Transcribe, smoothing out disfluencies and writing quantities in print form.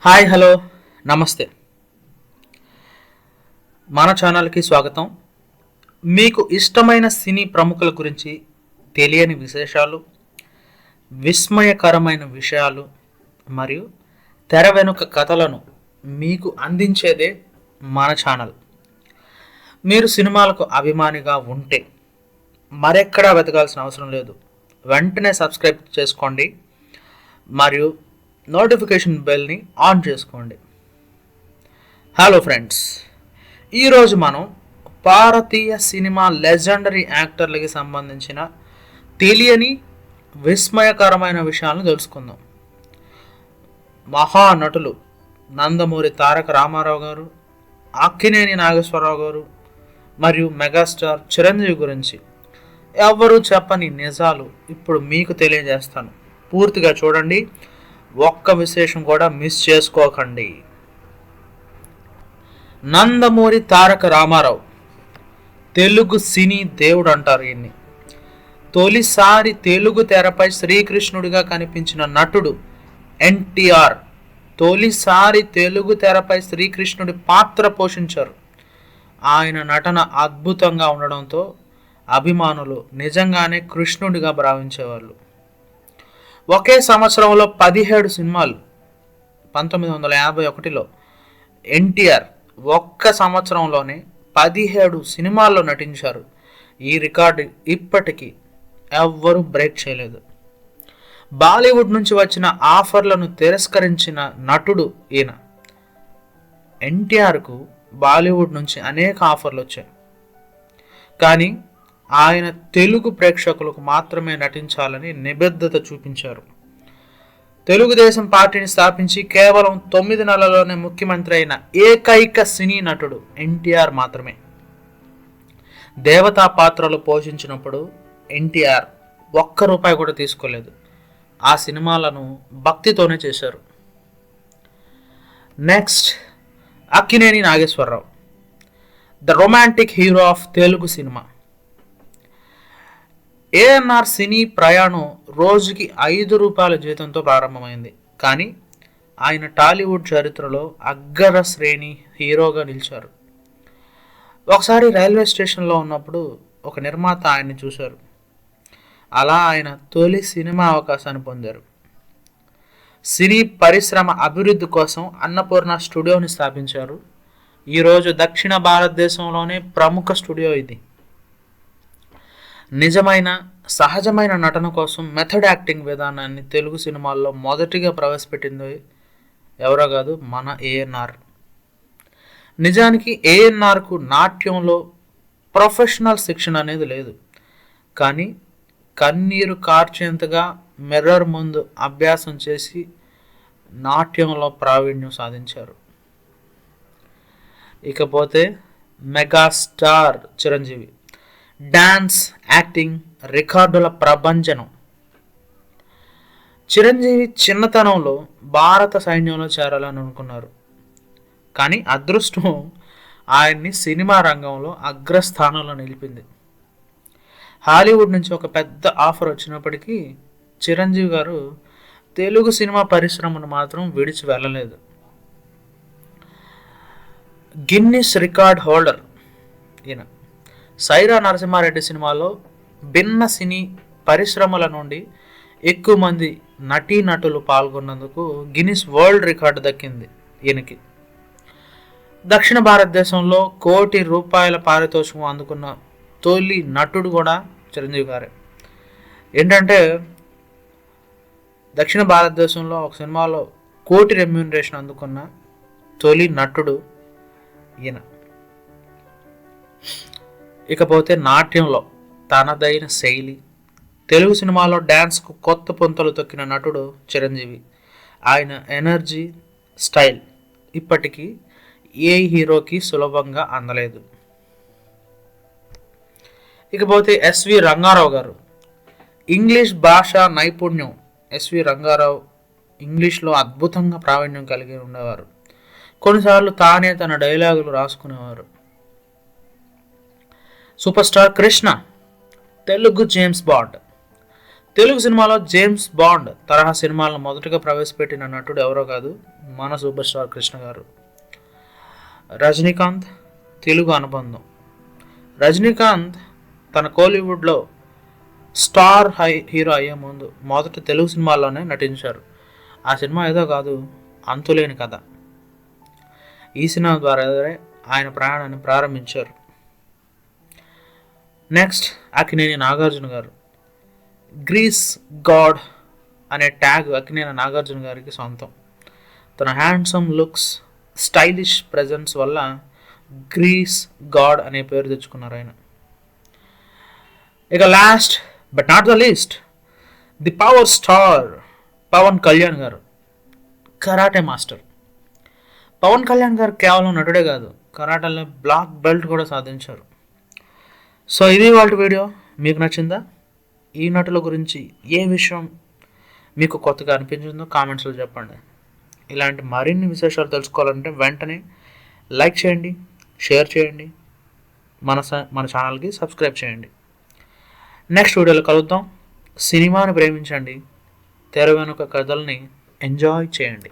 Hi hello నమస్తే. మన ఛానల్కి స్వాగతం. మీకు ఇష్టమైన సినీ ప్రముఖుల గురించి తెలియని విశేషాలు, విస్మయకరమైన విషయాలు మరియు తెర వెనుక కథలను మీకు అందించేదే మన ఛానల్. మీరు సినిమాలకు అభిమానిగా ఉంటే మరెక్కడా వెతకాల్సిన అవసరం లేదు. వెంటనే సబ్స్క్రైబ్ చేసుకోండి మరియు నోటిఫికేషన్ బెల్ని ఆన్ చేసుకోండి. హలో ఫ్రెండ్స్, ఈరోజు మనం భారతీయ సినిమా లెజెండరీ యాక్టర్లకి సంబంధించిన తెలియని విస్మయకరమైన విషయాలను తెలుసుకుందాం. మహానటులు నందమూరి తారక రామారావు గారు, అక్కినేని నాగేశ్వరరావు గారు మరియు మెగాస్టార్ చిరంజీవి గురించి ఎవ్వరూ చెప్పని నిజాలు ఇప్పుడు మీకు తెలియజేస్తాను. పూర్తిగా చూడండి, ఒక్క విశేషం కూడా మిస్ చేసుకోకండి. నందమూరి తారక రామారావు తెలుగు సినీ దేవుడు అంటారు ఈయన్ని. తొలిసారి తెలుగు తెరపై శ్రీకృష్ణుడిగా కనిపించిన నటుడు ఎన్టీఆర్ తొలిసారి తెలుగు తెరపై శ్రీకృష్ణుడి పాత్ర పోషించారు. ఆయన నటన అద్భుతంగా ఉండడంతో అభిమానులు నిజంగానే కృష్ణుడిగా భావించేవాళ్ళు. ఒకే సంవత్సరంలో 17 సినిమాలు 1951లో ఎన్టీఆర్ ఒక్క సంవత్సరంలోనే 17 సినిమాల్లో నటించారు. ఈ రికార్డు ఇప్పటికీ ఎవ్వరూ బ్రేక్ చేయలేదు. బాలీవుడ్ నుంచి వచ్చిన ఆఫర్లను తిరస్కరించిన నటుడు ఈయన. ఎన్టీఆర్కు బాలీవుడ్ నుంచి అనేక ఆఫర్లు వచ్చాయి, కానీ ఆయన తెలుగు ప్రేక్షకులకు మాత్రమే నటించాలని నిబద్ధత చూపించారు. తెలుగుదేశం పార్టీని స్థాపించి కేవలం 9 నెలల్లోనే ముఖ్యమంత్రి అయిన ఏకైక సినీ నటుడు ఎన్టీఆర్ మాత్రమే. దేవతా పాత్రలు పోషించినప్పుడు ఎన్టీఆర్ ₹1 కూడా తీసుకోలేదు. ఆ సినిమాలను భక్తితోనే చేశారు. Next, Akkineni Nageswara Rao, the romantic hero of Telugu cinema. ANR cine ప్రయాణం రోజుకి ₹5 జీతంతో ప్రారంభమైంది, కానీ ఆయన టాలీవుడ్ చరిత్రలో అగ్ర శ్రేణి హీరోగా నిలిచారు. ఒకసారి రైల్వే స్టేషన్లో ఉన్నప్పుడు ఒక నిర్మాత ఆయన్ని చూశారు. అలా ఆయన తొలి సినిమా అవకాశాన్ని పొందారు. సినీ పరిశ్రమ అభివృద్ధి కోసం అన్నపూర్ణ స్టూడియోని స్థాపించారు. ఈరోజు దక్షిణ భారతదేశంలోనే ప్రముఖ స్టూడియో ఇది. నిజమైన సహజమైన నటన కోసం మెథడ్ యాక్టింగ్ విధానాన్ని తెలుగు సినిమాల్లో మొదటిగా ప్రవేశపెట్టింది ఎవరో కాదు, మన ఏఎన్ఆర్. నిజానికి ఏఎన్ఆర్కు నాట్యంలో ప్రొఫెషనల్ శిక్షణ అనేది లేదు, కానీ కన్నీరు కార్చేంతగా మిర్రర్ ముందు అభ్యాసం చేసి నాట్యంలో ప్రావీణ్యం సాధించారు. ఇకపోతే మెగాస్టార్ చిరంజీవి, డాన్స్, యాక్టింగ్ రికార్డుల ప్రభంజనం. చిరంజీవి చిన్నతనంలో భారత సైన్యంలో చేరాలని అనుకున్నారు, కానీ అదృష్టం ఆయన్ని సినిమా రంగంలో అగ్రస్థానంలో నిలిపింది. హాలీవుడ్ నుంచి ఒక పెద్ద ఆఫర్ వచ్చినప్పటికీ చిరంజీవి గారు తెలుగు సినిమా పరిశ్రమను మాత్రం విడిచి వెళ్ళలేదు. గిన్నిస్ రికార్డ్ హోల్డర్ ఈయన. సైరా నరసింహారెడ్డి సినిమాలో భిన్న సినీ పరిశ్రమల నుండి ఎక్కువ మంది నటీనటులు పాల్గొన్నందుకు గిన్నిస్ వరల్డ్ రికార్డు దక్కింది ఈయనకి. దక్షిణ భారతదేశంలో ₹1,00,00,000 పారితోషికం అందుకున్న తొలి నటుడు కూడా చిరంజీవి గారే. ఏంటంటే దక్షిణ భారతదేశంలో ఒక సినిమాలో ₹1,00,00,000 రెమ్యూనరేషన్ అందుకున్న తొలి నటుడు ఈయన. ఇకపోతే నాట్యంలో తనదైన శైలి, తెలుగు సినిమాలో డ్యాన్స్కు కొత్త పుంతలు తొక్కిన నటుడు చిరంజీవి. ఆయన ఎనర్జీ, స్టైల్ ఇప్పటికీ ఏ హీరోకి సులభంగా అందలేదు. ఇకపోతే ఎస్వి రంగారావు గారు, ఇంగ్లీష్ భాషా నైపుణ్యం. ఎస్వి రంగారావు ఇంగ్లీష్లో అద్భుతంగా ప్రావీణ్యం కలిగి ఉండేవారు. కొన్నిసార్లు తానే తన డైలాగులు రాసుకునేవారు. Super star Krishna, Telugu James Bond. Telugu సినిమాలో జేమ్స్ బాండ్ తరహా సినిమాలను మొదటగా ప్రవేశపెట్టిన నటుడు ఎవరో కాదు, మన సూపర్ స్టార్ కృష్ణ గారు. రజనీకాంత్ తెలుగు అనుబంధం. రజనీకాంత్ తన కోలీవుడ్లో స్టార్ హీరో అయ్యే ముందు మొదట తెలుగు సినిమాల్లోనే నటించారు. ఆ సినిమా ఏదో కాదు, అంతులేని కథ. ఈ సినిమా ద్వారా ఆయన ప్రయాణాన్ని ప్రారంభించారు. Next Akkineni Nagarjuna garu. Greek god అనే ట్యాగ్ అక్కినేని నాగార్జున గారికి సొంతం. తన హ్యాండ్సమ్ లుక్స్, స్టైలిష్ ప్రెజెన్స్ వల్ల గ్రీస్ గాడ్ అనే పేరు తెచ్చుకున్నారు ఆయన. ఇక last but not the least, the power star Pawan Kalyan garu. Karate master. Pawan Kalyan గారు కేవలం నటుడే కాదు, కరాటేలో బ్లాక్ బెల్ట్ కూడా సాధించారు. సో ఇది వాళ్ళ వీడియో. మీకు నచ్చిందా? ఈ నటుల గురించి ఏ విషయం మీకు కొత్తగా అనిపించిందో కామెంట్స్లో చెప్పండి. ఇలాంటి మరిన్ని విశేషాలు తెలుసుకోవాలంటే వెంటనే లైక్ చేయండి, షేర్ చేయండి, మన ఛానల్కి సబ్స్క్రైబ్ చేయండి. నెక్స్ట్ వీడియోలో కలుద్దాం. సినిమాని ప్రేమించండి, తెర వెనుక కథల్ని ఎంజాయ్ చేయండి.